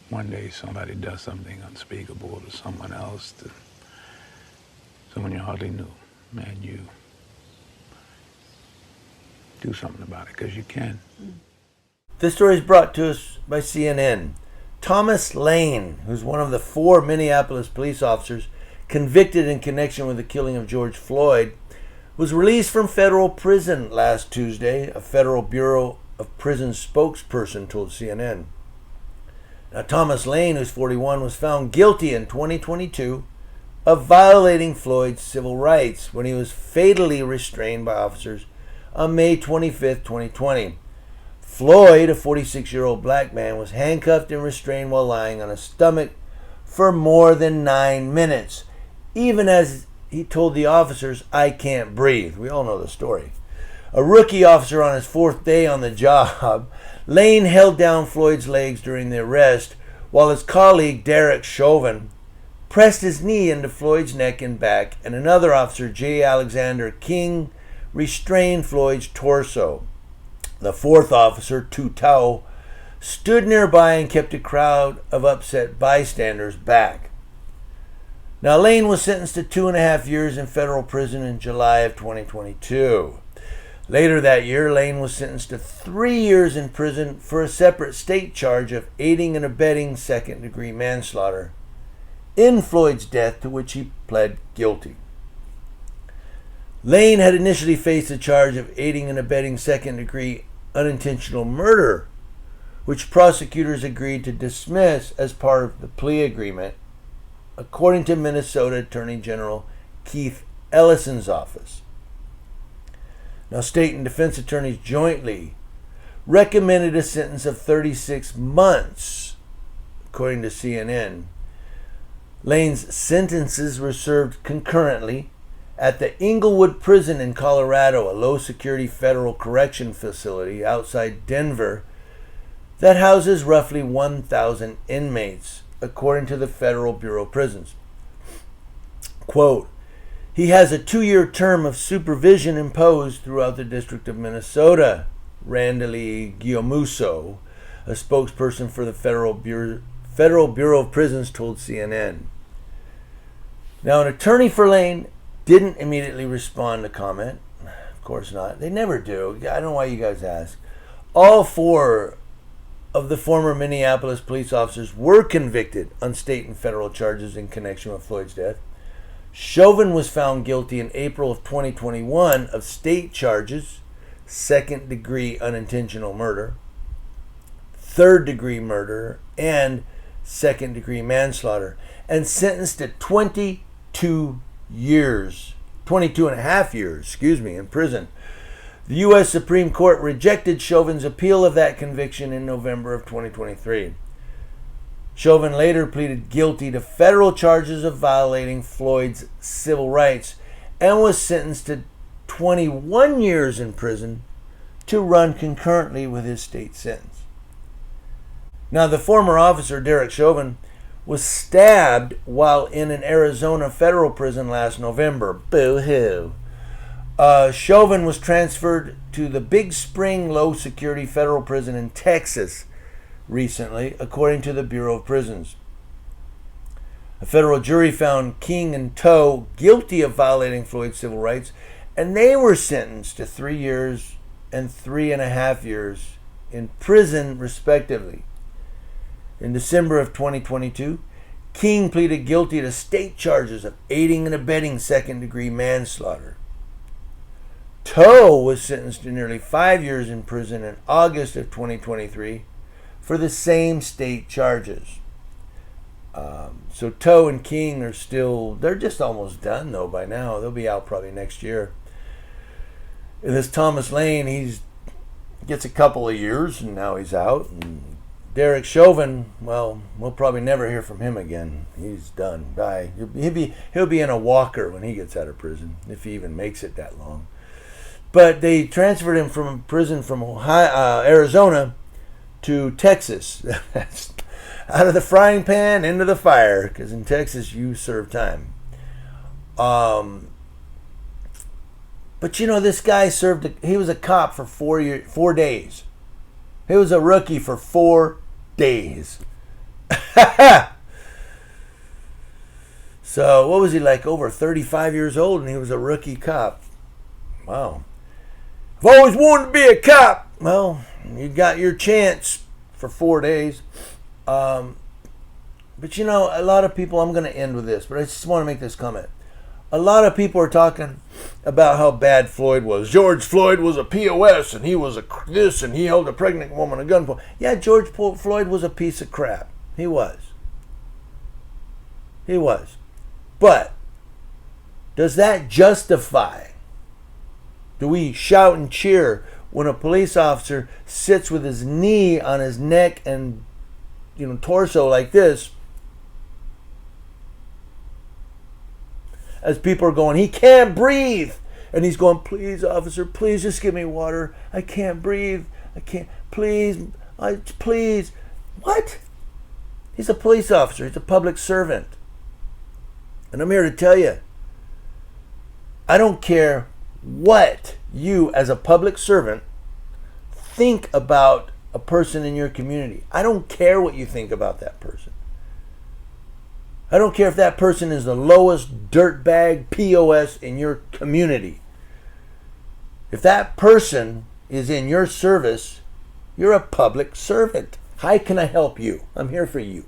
one day somebody does something unspeakable to someone else, to someone you hardly knew, and you do something about it, because you can. This story is brought to us by CNN. Thomas Lane, who's one of the 4 Minneapolis police officers convicted in connection with the killing of George Floyd, was released from federal prison last Tuesday, a Federal Bureau of Prisons spokesperson told CNN. Now, Thomas Lane, who's 41, was found guilty in 2022 of violating Floyd's civil rights when he was fatally restrained by officers on May 25, 2020. Floyd, a 46-year-old black man, was handcuffed and restrained while lying on his stomach for more than 9 minutes, even as he told the officers, "I can't breathe." We all know the story. A rookie officer on his 4th day on the job, Lane held down Floyd's legs during the arrest, while his colleague, Derek Chauvin, pressed his knee into Floyd's neck and back, and another officer, J. Alexander King, restrained Floyd's torso. The 4th officer, Tu Tao, stood nearby and kept a crowd of upset bystanders back. Now, Lane was sentenced to 2.5 years in federal prison in July of 2022. Later that year, Lane was sentenced to 3 years in prison for a separate state charge of aiding and abetting second-degree manslaughter in Floyd's death, to which he pled guilty. Lane had initially faced a charge of aiding and abetting second-degree unintentional murder, which prosecutors agreed to dismiss as part of the plea agreement, according to Minnesota Attorney General Keith Ellison's office. Now, state and defense attorneys jointly recommended a sentence of 36 months, according to CNN. Lane's sentences were served concurrently at the Inglewood Prison in Colorado, a low-security federal correction facility outside Denver that houses roughly 1,000 inmates, according to the Federal Bureau of Prisons. Quote, "He has a 2-year term of supervision imposed throughout the District of Minnesota," Randalee Guillermuso, a spokesperson for the Federal Bureau of Prisons, told CNN. Now, an attorney for Lane didn't immediately respond to comment. Of course not. They never do. I don't know why you guys ask. All 4 of the former Minneapolis police officers were convicted on state and federal charges in connection with Floyd's death. Chauvin was found guilty in April of 2021 of state charges, second-degree unintentional murder, third-degree murder, and second-degree manslaughter, and sentenced to 22 years, 22 and a half years, in prison. The U.S. Supreme Court rejected Chauvin's appeal of that conviction in November of 2023. Chauvin later pleaded guilty to federal charges of violating Floyd's civil rights and was sentenced to 21 years in prison to run concurrently with his state sentence. Now, the former officer, Derek Chauvin, was stabbed while in an Arizona federal prison last November. Boo-hoo. Chauvin was transferred to the Big Spring low-security federal prison in Texas recently, according to the Bureau of Prisons. A federal jury found King and Toe guilty of violating Floyd's civil rights, and they were sentenced to 3 years and 3.5 years in prison, respectively. In December of 2022, King pleaded guilty to state charges of aiding and abetting second-degree manslaughter. Toe was sentenced to nearly 5 years in prison in August of 2023 for the same state charges. So Toe and King they're just almost done though by now. They'll be out probably next year. And this Thomas Lane, he gets a couple of years and now he's out. And Derek Chauvin, well, we'll probably never hear from him again. He's done. Bye. He'll be in a walker when he gets out of prison, if he even makes it that long. But they transferred him from prison from Arizona to Texas. That's out of the frying pan into the fire, because in Texas you serve time. But this guy he was a cop for 4 days. He was a rookie for 4 days. So, what was he like? Over 35 years old, and he was a rookie cop. Wow. I've always wanted to be a cop. Well, you got your chance for 4 days. But you know, a lot of people, I'm going to end with this, but I just want to make this comment. A lot of people are talking about how bad Floyd was. George Floyd was a POS, and he was a this, and he held a pregnant woman at gunpoint. Yeah, George Floyd was a piece of crap. He was. He was. But does that justify? Do we shout and cheer when a police officer sits with his knee on his neck and, you know, torso like this, as people are going, he can't breathe, and he's going, please, officer, please just give me water. I can't breathe. I can't. Please, please. What? He's a police officer. He's a public servant. And I'm here to tell you, I don't care what you as a public servant think about a person in your community. I don't care what you think about that person. I don't care if that person is the lowest dirtbag POS in your community. If that person is in your service, you're a public servant. How can I help you? I'm here for you.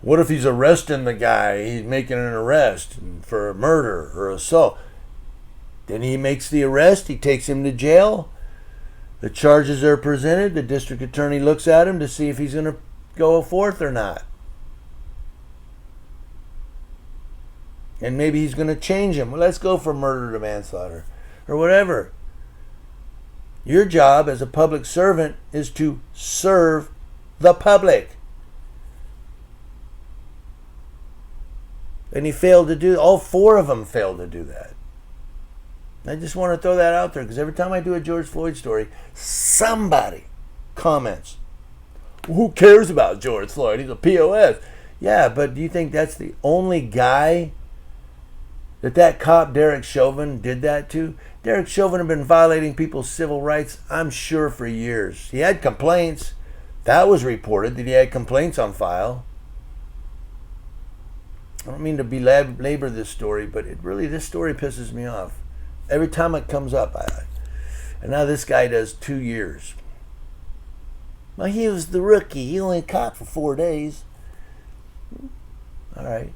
What if he's arresting the guy? He's making an arrest for a murder or assault. Then he makes the arrest. He takes him to jail. The charges are presented. The district attorney looks at him to see if he's going to go forth or not. And maybe he's going to change him. Well, let's go from murder to manslaughter or whatever. Your job as a public servant is to serve the public. And he failed to do, all four of them failed to do that. I just want to throw that out there because every time I do a George Floyd story, somebody comments, well, who cares about George Floyd? He's a POS. Yeah, but do you think that's the only guy that cop Derek Chauvin did that to? Derek Chauvin had been violating people's civil rights, I'm sure, for years. He had complaints. That was reported that he had complaints on file. I don't mean to belabor this story, but this story pisses me off. Every time it comes up, and now this guy does 2 years. Well, he was the rookie. He only caught for 4 days. All right.